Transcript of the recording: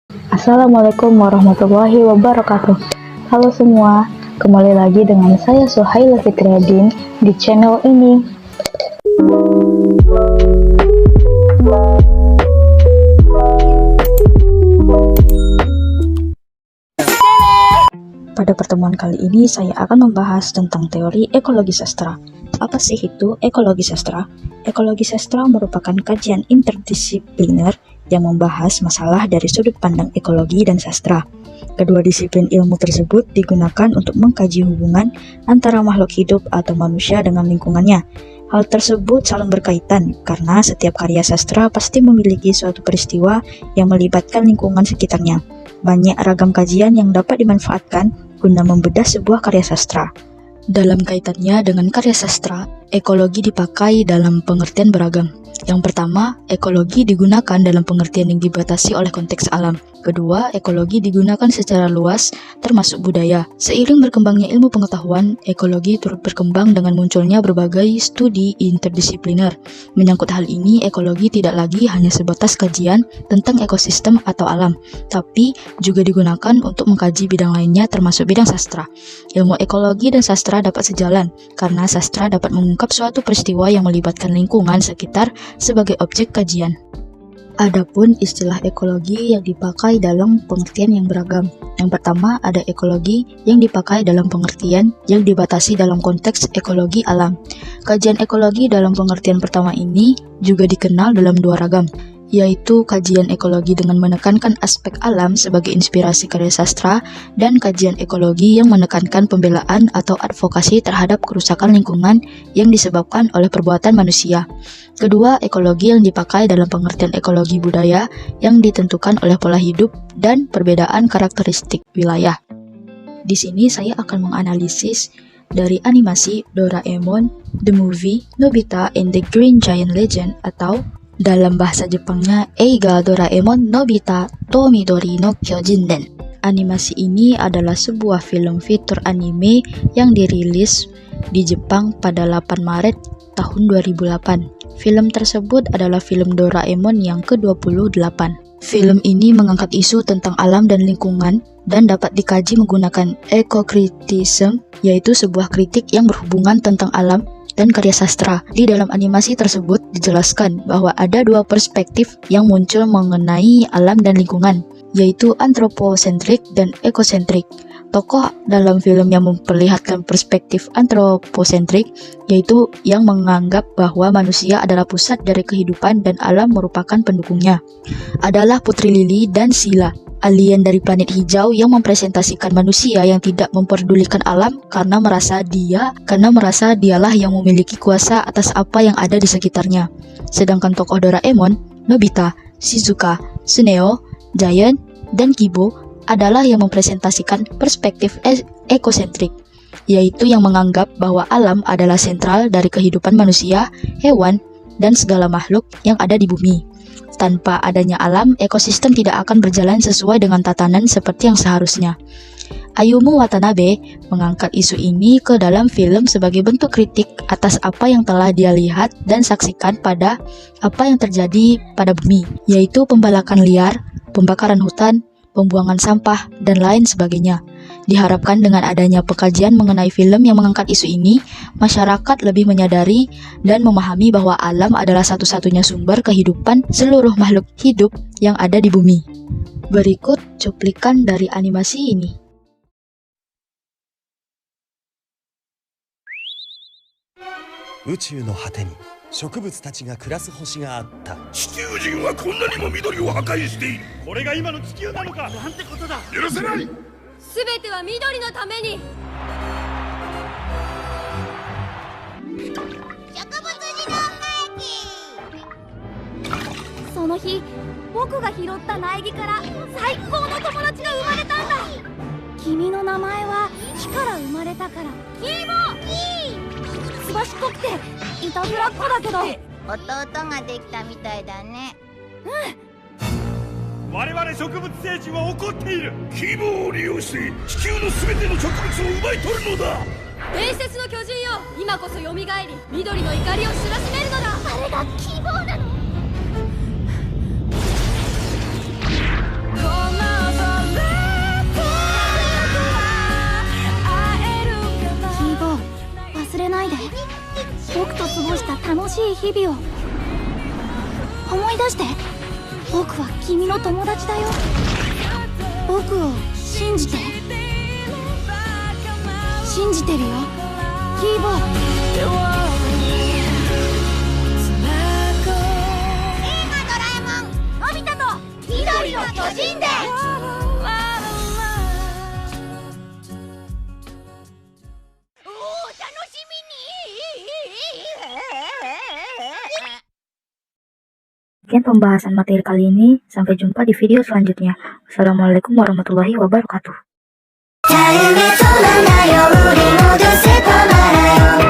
Assalamualaikum warahmatullahi wabarakatuh. Halo semua, kembali lagi dengan saya Suhaila Fitriadin di channel ini. Pada pertemuan kali ini saya akan membahas tentang teori ekologi sastra. Apa sih itu ekologi sastra? Ekologi sastra merupakan kajian interdisipliner yang membahas masalah dari sudut pandang ekologi dan sastra. Kedua disiplin ilmu tersebut digunakan untuk mengkaji hubungan antara makhluk hidup atau manusia dengan lingkungannya. Hal tersebut saling berkaitan karena setiap karya sastra pasti memiliki suatu peristiwa yang melibatkan lingkungan sekitarnya. Banyak ragam kajian yang dapat dimanfaatkan guna membedah sebuah karya sastra. Dalam kaitannya dengan karya sastra, ekologi dipakai dalam pengertian beragam. Yang pertama, ekologi digunakan dalam pengertian yang dibatasi oleh konteks alam. Kedua, ekologi digunakan secara luas, termasuk budaya. Seiring berkembangnya ilmu pengetahuan, ekologi turut berkembang dengan munculnya berbagai studi interdisipliner. Menyangkut hal ini, ekologi tidak lagi hanya sebatas kajian tentang ekosistem atau alam, tapi juga digunakan untuk mengkaji bidang lainnya termasuk bidang sastra. Ilmu ekologi dan sastra dapat sejalan, karena sastra dapat mengungkap suatu peristiwa yang melibatkan lingkungan sekitar sebagai objek kajian. Adapun istilah ekologi yang dipakai dalam pengertian yang beragam. Yang pertama, ada ekologi yang dipakai dalam pengertian yang dibatasi dalam konteks ekologi alam. Kajian ekologi dalam pengertian pertama ini juga dikenal dalam dua ragam, yaitu kajian ekologi dengan menekankan aspek alam sebagai inspirasi karya sastra dan kajian ekologi yang menekankan pembelaan atau advokasi terhadap kerusakan lingkungan yang disebabkan oleh perbuatan manusia. Kedua, ekologi yang dipakai dalam pengertian ekologi budaya yang ditentukan oleh pola hidup dan perbedaan karakteristik wilayah. Di sini saya akan menganalisis dari animasi Doraemon, The Movie, Nobita and the Green Giant Legend atau dalam bahasa Jepangnya Eiga Doraemon Nobita to Midori no Kyojinen. Animasi ini adalah sebuah film fitur anime yang dirilis di Jepang pada 8 Maret tahun 2008. Film tersebut adalah film Doraemon yang ke-28. Film ini mengangkat isu tentang alam dan lingkungan dan dapat dikaji menggunakan eco-criticism, yaitu sebuah kritik yang berhubungan tentang alam dan karya sastra. Di dalam animasi tersebut dijelaskan bahwa ada dua perspektif yang muncul mengenai alam dan lingkungan, yaitu antroposentrik dan ekosentrik. Tokoh dalam film yang memperlihatkan perspektif antroposentrik, yaitu yang menganggap bahwa manusia adalah pusat dari kehidupan dan alam merupakan pendukungnya, adalah Putri Lily dan Sila, alien dari planet hijau yang mempresentasikan manusia yang tidak memperdulikan alam karena merasa dialah yang memiliki kuasa atas apa yang ada di sekitarnya. Sedangkan tokoh Doraemon, Nobita, Shizuka, Suneo, Giant, dan Kibo adalah yang mempresentasikan perspektif ekosentrik, yaitu yang menganggap bahwa alam adalah sentral dari kehidupan manusia, hewan, dan segala makhluk yang ada di bumi. Tanpa adanya alam, ekosistem tidak akan berjalan sesuai dengan tatanan seperti yang seharusnya. Ayumu Watanabe mengangkat isu ini ke dalam film sebagai bentuk kritik atas apa yang telah dia lihat dan saksikan pada apa yang terjadi pada bumi, yaitu pembalakan liar, pembakaran hutan, pembuangan sampah, dan lain sebagainya. Diharapkan dengan adanya pengkajian mengenai film yang mengangkat isu ini, masyarakat lebih menyadari dan memahami bahwa alam adalah satu-satunya sumber kehidupan seluruh makhluk hidup yang ada di bumi. Berikut cuplikan dari animasi ini. 宇宙の果てに植物たちが暮らす星があった。地球人はこんなにも緑を破壊している。これが今の地球なのか。なんてことだ。許せない。すべては緑のために。植物自動苗木。その日、僕が拾った苗木から最高の友達が生まれたんだ。君の名前は木から生まれたからキモ。すばしっこくていたずらっ子だけど弟ができたみたいだね。我々植物星人は怒っている。希望を利用して地球の全ての植物を奪い取るのだ。伝説の巨人よ、今こそ蘇り緑の怒りを知らしめるのだ。あれが希望なの。こんな日々を思い出して。僕は君の友達だよ。僕を信じて。信じてるよ、キーボー。映画ドラえもんのび太と緑の巨人で。Sekian pembahasan materi kali ini. Sampai jumpa di video selanjutnya. Wassalamualaikum warahmatullahi wabarakatuh. 誰目とななよ売り戻せたならよ